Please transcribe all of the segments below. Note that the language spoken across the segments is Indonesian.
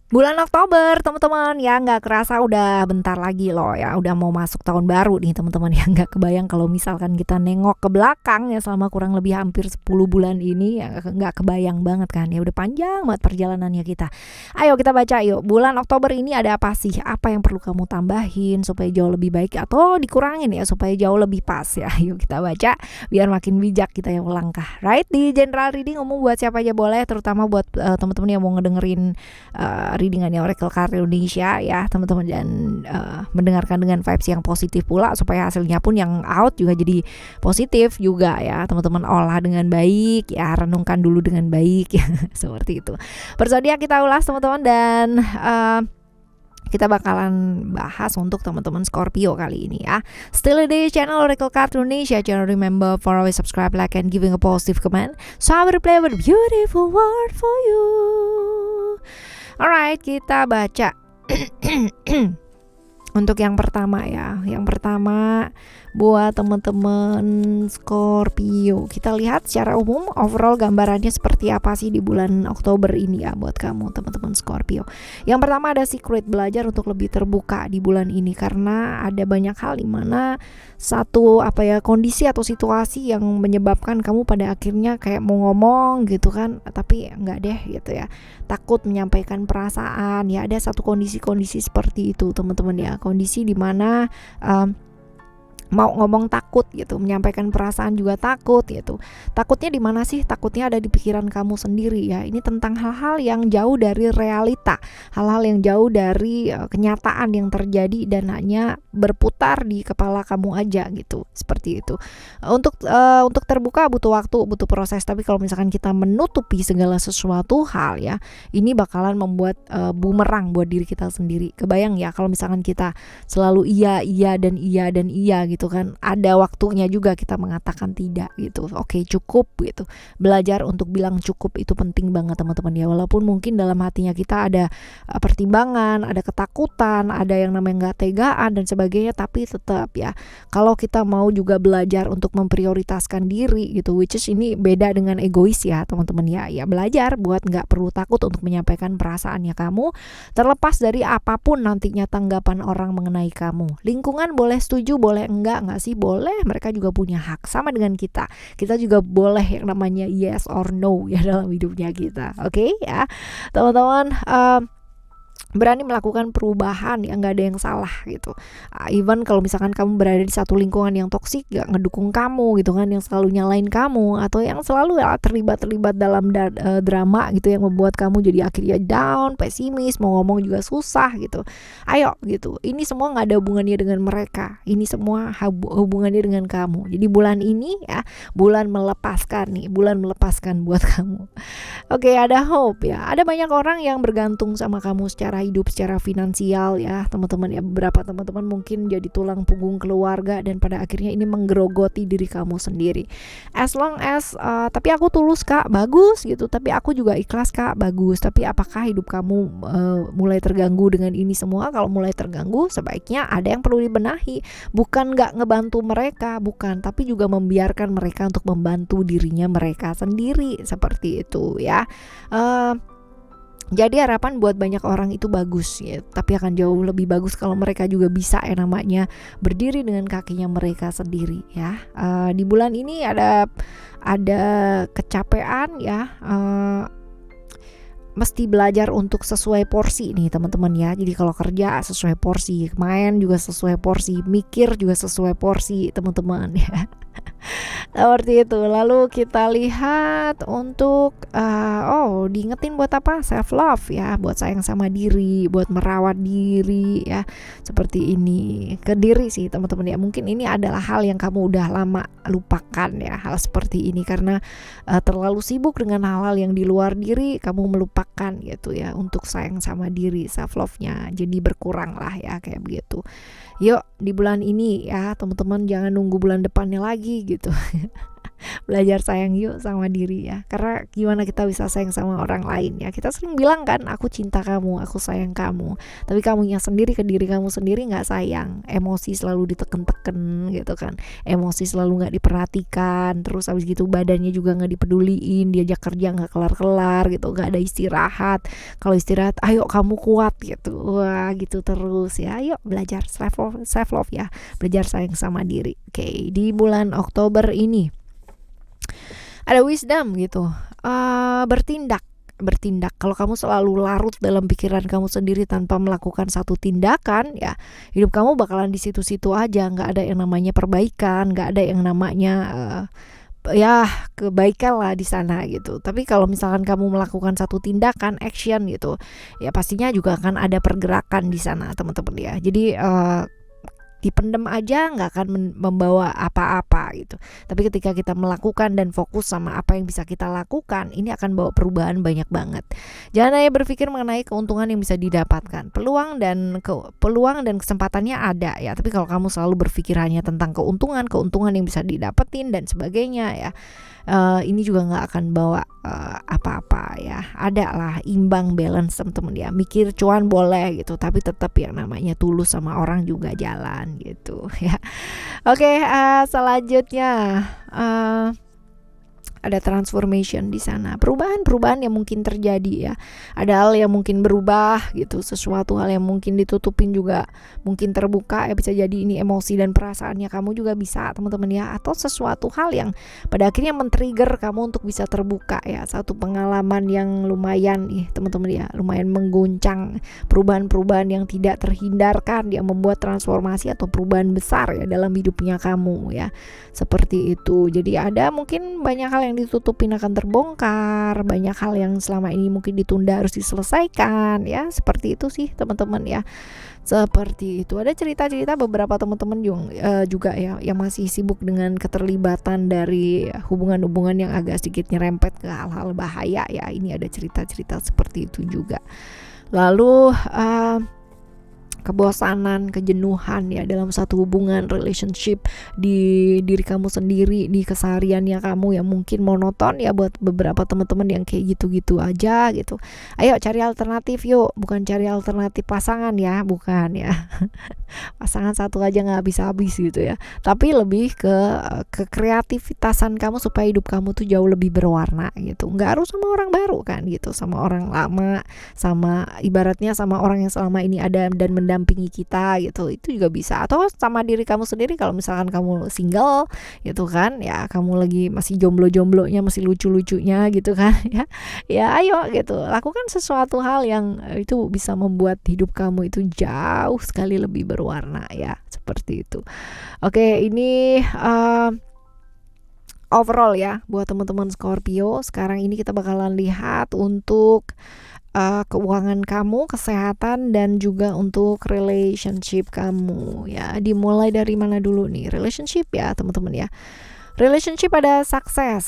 Bulan Oktober teman-teman ya, nggak kerasa udah bentar lagi loh ya, udah mau masuk tahun baru nih teman-teman ya. Nggak kebayang kalau misalkan kita nengok ke belakang ya selama kurang lebih hampir 10 bulan ini ya, nggak kebayang banget kan ya, udah panjang banget perjalanannya kita. Ayo kita baca yuk, bulan Oktober ini ada apa sih, apa yang perlu kamu tambahin supaya jauh lebih baik atau dikurangin ya supaya jauh lebih pas ya. Yuk kita baca biar makin bijak kita yang melangkah. Right, di general reading umum buat siapa aja boleh, terutama buat teman-teman yang mau ngedengerin readingannya Oracle Card Indonesia ya teman-teman, dan mendengarkan dengan vibes yang positif pula supaya hasilnya pun yang out juga jadi positif juga ya teman-teman. Olah dengan baik ya, renungkan dulu dengan baik ya seperti itu. Berzodiak kita ulas teman-teman, dan kita bakalan bahas untuk teman-teman Scorpio kali ini ya. Still di channel Oracle Card Indonesia. Channel remember for always subscribe, like, and giving a positive comment. So I will play with a beautiful word for you. Alright, kita baca untuk yang pertama ya. Yang pertama buat teman-teman Scorpio, kita lihat secara umum overall gambarannya seperti apa sih di bulan Oktober ini ya buat kamu teman-teman Scorpio. Yang pertama ada secret, belajar untuk lebih terbuka di bulan ini karena ada banyak hal di mana satu kondisi atau situasi yang menyebabkan kamu pada akhirnya kayak mau ngomong gitu kan, tapi enggak deh gitu ya, takut menyampaikan perasaan ya. Ada satu kondisi-kondisi seperti itu teman-teman ya, kondisi di mana mau ngomong takut gitu, menyampaikan perasaan juga takut gitu. Takutnya di mana sih? Takutnya ada di pikiran kamu sendiri ya. Ini tentang hal-hal yang jauh dari realita, hal-hal yang jauh dari kenyataan yang terjadi dan hanya berputar di kepala kamu aja gitu. Seperti itu. Untuk terbuka butuh waktu, butuh proses. Tapi kalau misalkan kita menutupi segala sesuatu hal ya, ini bakalan membuat bumerang buat diri kita sendiri. Kebayang ya kalau misalkan kita selalu iya dan iya dan iya gitu kan, ada waktunya juga kita mengatakan tidak gitu. Oke, cukup gitu. Belajar untuk bilang cukup itu penting banget teman-teman ya. Walaupun mungkin dalam hatinya kita ada pertimbangan, ada ketakutan, ada yang namanya nggak tegaan dan sebagainya, tapi tetap ya kalau kita mau juga belajar untuk memprioritaskan diri gitu, which is ini beda dengan egois ya teman-teman ya. Ya belajar buat nggak perlu takut untuk menyampaikan perasaannya kamu, terlepas dari apapun nantinya tanggapan orang mengenai kamu. Lingkungan boleh setuju, boleh enggak sih, boleh, mereka juga punya hak sama dengan kita. Kita juga boleh yang namanya yes or no ya dalam hidupnya kita. Oke ya teman-teman, berani melakukan perubahan yang nggak ada yang salah gitu. Even kalau misalkan kamu berada di satu lingkungan yang toksik, gak ngedukung kamu gitu kan, yang selalu nyalain kamu atau yang selalu terlibat dalam drama gitu yang membuat kamu jadi akhirnya down, pesimis, mau ngomong juga susah gitu. Ayo gitu, ini semua nggak ada hubungannya dengan mereka, ini semua hubungannya dengan kamu. Jadi bulan ini ya bulan melepaskan nih, bulan melepaskan buat kamu. Oke, ada hope ya. Ada banyak orang yang bergantung sama kamu secara hidup, secara finansial ya teman-teman ya. Beberapa teman-teman mungkin jadi tulang punggung keluarga dan pada akhirnya ini menggerogoti diri kamu sendiri. As long as tapi aku tulus kak, bagus gitu. Tapi aku juga ikhlas kak, bagus. Tapi apakah hidup kamu mulai terganggu dengan ini semua? Kalau mulai terganggu, sebaiknya ada yang perlu dibenahi. Bukan gak ngebantu mereka, bukan, tapi juga membiarkan mereka untuk membantu dirinya mereka sendiri, seperti itu ya. Jadi harapan buat banyak orang itu bagus ya, tapi akan jauh lebih bagus kalau mereka juga bisa namanya berdiri dengan kakinya mereka sendiri ya. Di bulan ini ada kecapean ya, mesti belajar untuk sesuai porsi nih teman-teman ya. Jadi kalau kerja sesuai porsi, main juga sesuai porsi, mikir juga sesuai porsi teman-teman ya. Seperti itu. Lalu kita lihat untuk diingetin buat apa? Self love ya, buat sayang sama diri, buat merawat diri ya. Seperti ini. Ke diri sih teman-teman ya. Mungkin ini adalah hal yang kamu udah lama lupakan ya, hal seperti ini karena terlalu sibuk dengan hal-hal yang di luar diri, kamu melupakan gitu ya untuk sayang sama diri, self love-nya jadi berkurang lah ya kayak begitu. Yuk di bulan ini ya teman-teman jangan nunggu bulan depannya lagi gitu. Belajar sayang yuk sama diri ya. Karena gimana kita bisa sayang sama orang lain ya. Kita sering bilang kan, aku cinta kamu, aku sayang kamu. Tapi kamunya sendiri ke diri kamu sendiri gak sayang. Emosi selalu diteken-teken gitu kan. Emosi selalu gak diperhatikan. Terus habis gitu badannya juga gak dipeduliin. Diajak kerja gak kelar-kelar gitu. Gak ada istirahat. Kalau istirahat, ayo kamu kuat gitu. Wah gitu terus ya. Ayo belajar self love ya. Belajar sayang sama diri. Oke, di bulan Oktober ini ada wisdom gitu. Bertindak. Kalau kamu selalu larut dalam pikiran kamu sendiri tanpa melakukan satu tindakan, ya hidup kamu bakalan di situ-situ aja. Nggak ada yang namanya perbaikan, nggak ada yang namanya ya kebaikan lah di sana gitu. Tapi kalau misalkan kamu melakukan satu tindakan, action gitu, ya pastinya juga akan ada pergerakan di sana, teman-teman ya. Jadi dipendem aja nggak akan membawa apa-apa gitu. Tapi ketika kita melakukan dan fokus sama apa yang bisa kita lakukan, ini akan bawa perubahan banyak banget. Jangan hanya berpikir mengenai keuntungan yang bisa didapatkan. Peluang dan kesempatannya ada ya. Tapi kalau kamu selalu berpikir hanya tentang keuntungan yang bisa didapetin dan sebagainya ya, ini juga nggak akan bawa apa-apa ya. Ada lah imbang, balance teman-teman ya. Mikir cuan boleh gitu, tapi tetap yang namanya tulus sama orang juga jalan gitu ya. Oke, selanjutnya ada transformation di sana, perubahan yang mungkin terjadi ya. Ada hal yang mungkin berubah gitu, sesuatu hal yang mungkin ditutupin juga mungkin terbuka ya. Bisa jadi ini emosi dan perasaannya kamu juga bisa, teman-teman ya. Atau sesuatu hal yang pada akhirnya men-trigger kamu untuk bisa terbuka ya. Satu pengalaman yang lumayan nih teman-teman ya, lumayan mengguncang, perubahan-perubahan yang tidak terhindarkan yang membuat transformasi atau perubahan besar ya dalam hidupnya kamu ya. Seperti itu. Jadi ada mungkin banyak hal yang ditutupin akan terbongkar, banyak hal yang selama ini mungkin ditunda harus diselesaikan ya. Seperti itu sih teman-teman ya. Seperti itu. Ada cerita-cerita beberapa teman-teman juga ya yang masih sibuk dengan keterlibatan dari hubungan-hubungan yang agak sedikit nyerempet ke hal-hal bahaya ya. Ini ada cerita-cerita seperti itu juga. Lalu kebosanan, kejenuhan ya dalam satu hubungan, relationship, di diri kamu sendiri, di kesehariannya kamu yang mungkin monoton ya buat beberapa teman-teman yang kayak gitu-gitu aja gitu. Ayo cari alternatif yuk, bukan cari alternatif pasangan ya, bukan ya. Pasangan satu aja nggak habis-habis gitu ya. Tapi lebih ke kreativitasan kamu supaya hidup kamu tuh jauh lebih berwarna gitu. Nggak harus sama orang baru kan gitu, sama orang lama, sama ibaratnya sama orang yang selama ini ada dan mendampingi kita gitu, itu juga bisa. Atau sama diri kamu sendiri kalau misalkan kamu single gitu kan ya, kamu lagi masih jomblo-jomblonya, masih lucu-lucunya gitu kan ya. Ya ayo gitu, lakukan sesuatu hal yang itu bisa membuat hidup kamu itu jauh sekali lebih berwarna ya, seperti itu. Oke, ini overall ya buat teman-teman Scorpio. Sekarang ini kita bakalan lihat untuk keuangan kamu, kesehatan, dan juga untuk relationship kamu ya. Dimulai dari mana dulu nih? Relationship ya teman-teman ya. Relationship ada sukses,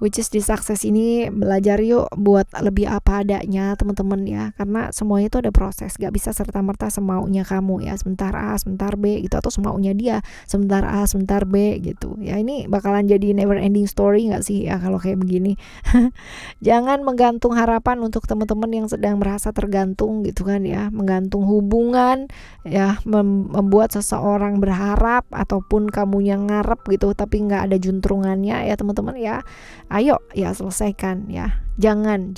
which is di sukses ini belajar yuk buat lebih apa adanya teman-teman ya, karena semuanya itu ada proses, gak bisa serta-merta semaunya kamu ya, sebentar A sebentar B gitu, atau semaunya dia sebentar A sebentar B gitu ya. Ini bakalan jadi never ending story gak sih ya kalau kayak begini. Jangan menggantung harapan untuk teman-teman yang sedang merasa tergantung gitu kan ya, menggantung hubungan ya, membuat seseorang berharap ataupun kamu yang ngarep gitu tapi gak ada juntrungannya ya teman-teman ya. Ayo ya selesaikan ya. Jangan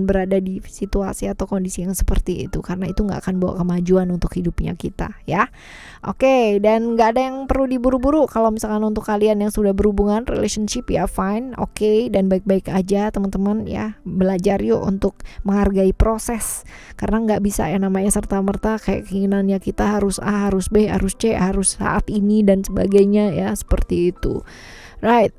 berada di situasi atau kondisi yang seperti itu, karena itu nggak akan bawa kemajuan untuk hidupnya kita ya. Oke, dan nggak ada yang perlu diburu-buru. Kalau misalkan untuk kalian yang sudah berhubungan relationship ya fine, oke, dan baik-baik aja teman-teman ya. Belajar yuk untuk menghargai proses, karena nggak bisa ya namanya serta-merta kayak keinginannya kita harus A, harus B, harus C, harus saat ini dan sebagainya ya, seperti itu. Right,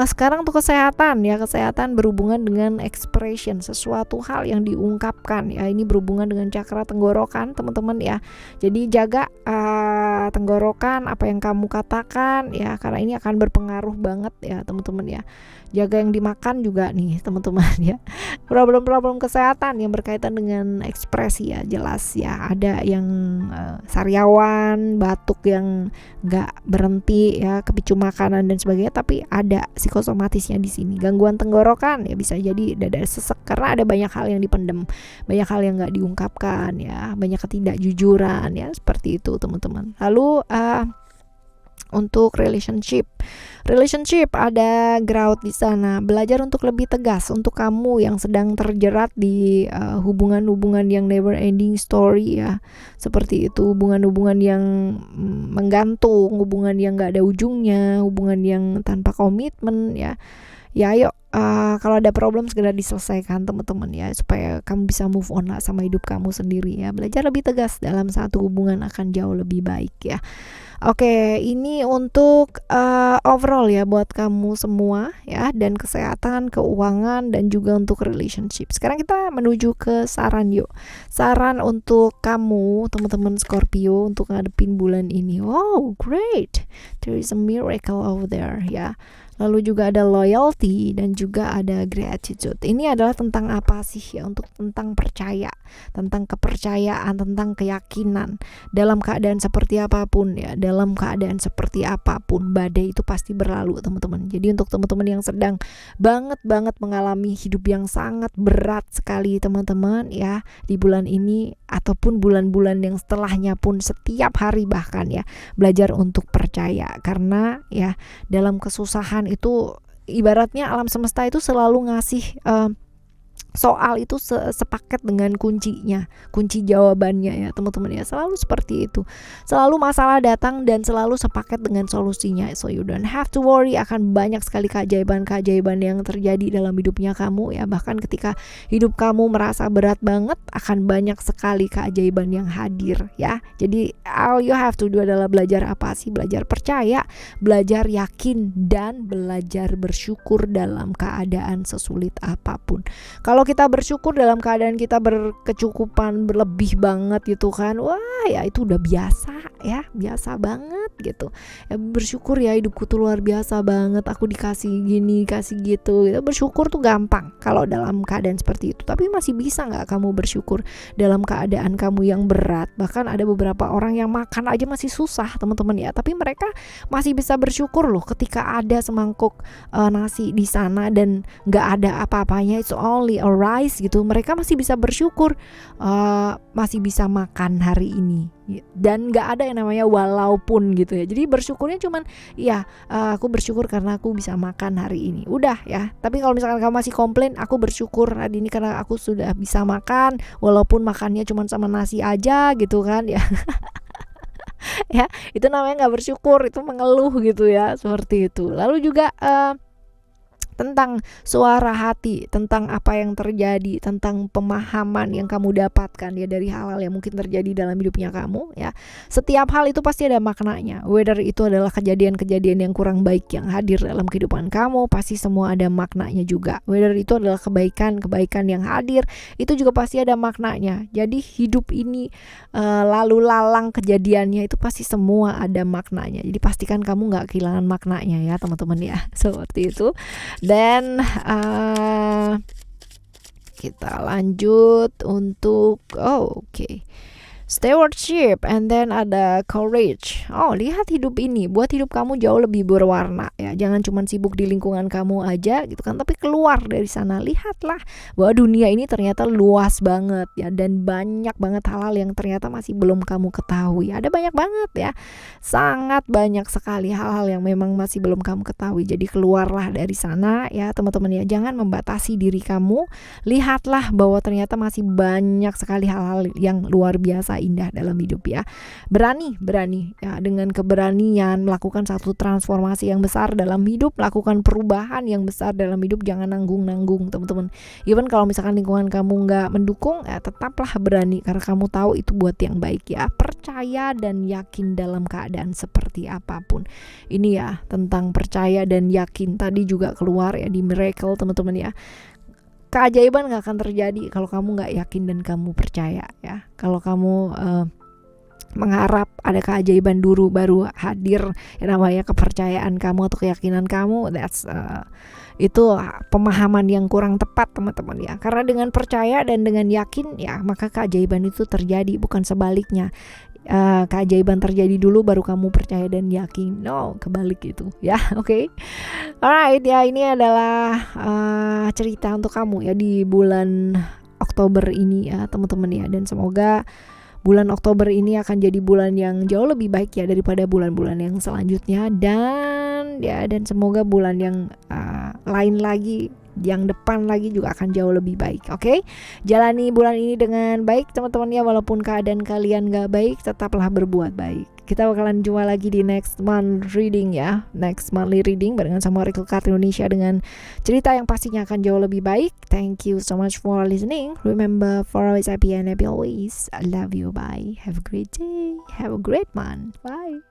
sekarang untuk kesehatan ya. Kesehatan berhubungan dengan expression, sesuatu hal yang diungkapkan ya. Ini berhubungan dengan cakra tenggorokan teman-teman ya. Jadi jaga tenggorokan, apa yang kamu katakan ya, karena ini akan berpengaruh banget ya teman-teman ya. Jaga yang dimakan juga nih teman-teman ya. Problem-problem kesehatan yang berkaitan dengan ekspresi ya, jelas ya. Ada yang sariawan, batuk yang nggak berhenti ya, kepicu makanan dan sebagainya, tapi ada psikosomatisnya di sini. Gangguan tenggorokan ya, bisa jadi dada sesek karena ada banyak hal yang dipendem, banyak hal yang nggak diungkapkan ya, banyak ketidakjujuran ya, seperti itu teman-teman. Lalu untuk relationship ada growth di sana. Belajar untuk lebih tegas untuk kamu yang sedang terjerat di hubungan-hubungan yang never ending story ya, seperti itu. Hubungan-hubungan yang menggantung, hubungan yang gak ada ujungnya, hubungan yang tanpa komitmen ya. Ya ayo, kalau ada problem segera diselesaikan teman-teman ya, supaya kamu bisa move on lah sama hidup kamu sendiri ya. Belajar lebih tegas dalam satu hubungan akan jauh lebih baik ya. Oke, ini untuk overall ya buat kamu semua ya, dan kesehatan, keuangan, dan juga untuk relationship. Sekarang kita menuju ke saran yuk. Saran untuk kamu teman-teman Scorpio untuk ngadepin bulan ini. Wow, great. There is a miracle over there ya. Lalu juga ada loyalty dan juga ada gratitude. Ini adalah tentang apa sih ya? Untuk tentang percaya, tentang kepercayaan, tentang keyakinan. Dalam keadaan seperti apapun ya, dalam keadaan seperti apapun, badai itu pasti berlalu teman-teman. Jadi untuk teman-teman yang sedang banget mengalami hidup yang sangat berat sekali teman-teman ya, di bulan ini ataupun bulan-bulan yang setelahnya pun, setiap hari bahkan ya, belajar untuk percaya. Karena ya dalam kesusahan itu ibaratnya alam semesta itu selalu ngasih soal itu sepaket dengan kuncinya, kunci jawabannya ya teman-teman ya, selalu seperti itu. Selalu masalah datang dan selalu sepaket dengan solusinya. So you don't have to worry, akan banyak sekali keajaiban-keajaiban yang terjadi dalam hidupnya kamu ya. Bahkan ketika hidup kamu merasa berat banget, akan banyak sekali keajaiban yang hadir ya. Jadi all you have to do adalah belajar apa sih? Belajar percaya, belajar yakin, dan belajar bersyukur dalam keadaan sesulit apapun. Kalau kita bersyukur dalam keadaan kita berkecukupan, berlebih banget gitu kan, wah ya itu udah biasa ya, biasa banget gitu ya. Bersyukur ya, hidupku tuh luar biasa banget, aku dikasih gini, kasih gitu ya. Bersyukur tuh gampang kalau dalam keadaan seperti itu. Tapi masih bisa gak kamu bersyukur dalam keadaan kamu yang berat? Bahkan ada beberapa orang yang makan aja masih susah teman-teman ya, tapi mereka masih bisa bersyukur loh ketika ada semangkuk nasi di sana dan gak ada apa-apanya, it's only a rice gitu, mereka masih bisa bersyukur, masih bisa makan hari ini, dan gak ada yang namanya walaupun gitu ya. Jadi bersyukurnya cuman ya aku bersyukur karena aku bisa makan hari ini, udah ya. Tapi kalau misalkan kamu masih komplain, aku bersyukur hari ini karena aku sudah bisa makan walaupun makannya cuman sama nasi aja gitu kan ya. Ya itu namanya gak bersyukur, itu mengeluh gitu ya, seperti itu. Lalu juga tentang suara hati, tentang apa yang terjadi, tentang pemahaman yang kamu dapatkan ya dari hal-hal yang mungkin terjadi dalam hidupnya kamu ya. Setiap hal itu pasti ada maknanya. Whether itu adalah kejadian-kejadian yang kurang baik yang hadir dalam kehidupan kamu, pasti semua ada maknanya juga. Whether itu adalah kebaikan yang hadir, itu juga pasti ada maknanya. Jadi hidup ini lalu lalang kejadiannya itu pasti semua ada maknanya. Jadi pastikan kamu gak kehilangan maknanya ya teman-teman ya. Seperti itu. Dan kita lanjut untuk oke. Stewardship, and then ada courage. Lihat hidup ini, buat hidup kamu jauh lebih berwarna ya. Jangan cuma sibuk di lingkungan kamu aja gitu kan, tapi keluar dari sana. Lihatlah bahwa dunia ini ternyata luas banget ya, dan banyak banget hal-hal yang ternyata masih belum kamu ketahui. Ada banyak banget ya, sangat banyak sekali hal-hal yang memang masih belum kamu ketahui. Jadi keluarlah dari sana ya teman-teman ya. Jangan membatasi diri kamu. Lihatlah bahwa ternyata masih banyak sekali hal-hal yang luar biasa indah dalam hidup ya. Berani ya, dengan keberanian melakukan satu transformasi yang besar dalam hidup, melakukan perubahan yang besar dalam hidup. Jangan nanggung teman-teman. Even kalau misalkan lingkungan kamu nggak mendukung, tetaplah berani karena kamu tahu itu buat yang baik ya. Percaya dan yakin dalam keadaan seperti apapun. Ini ya tentang percaya dan yakin. Tadi juga keluar ya di miracle teman-teman ya. Keajaiban gak akan terjadi kalau kamu gak yakin dan kamu percaya ya. Kalau kamu mengharap ada keajaiban dulu baru hadir yang namanya kepercayaan kamu atau keyakinan kamu. Itu pemahaman yang kurang tepat teman-teman ya. Karena dengan percaya dan dengan yakin ya maka keajaiban itu terjadi, bukan sebaliknya. Keajaiban terjadi dulu baru kamu percaya dan yakin. No, kebalik itu ya. Oke. Alright ya, ini adalah cerita untuk kamu ya di bulan Oktober ini ya teman-teman ya. Dan semoga bulan Oktober ini akan jadi bulan yang jauh lebih baik ya daripada bulan-bulan yang selanjutnya, dan semoga bulan yang lain lagi, yang depan lagi juga akan jauh lebih baik. Oke? Jalani bulan ini dengan baik teman-teman ya, walaupun keadaan kalian gak baik, tetaplah berbuat baik. Kita bakalan jumpa lagi di next month reading ya, next monthly reading barengan sama Oracle Card Indonesia dengan cerita yang pastinya akan jauh lebih baik. Thank you so much for listening. Remember, for always happy and happy always. I love you. Bye. Have a great day. Have a great month. Bye.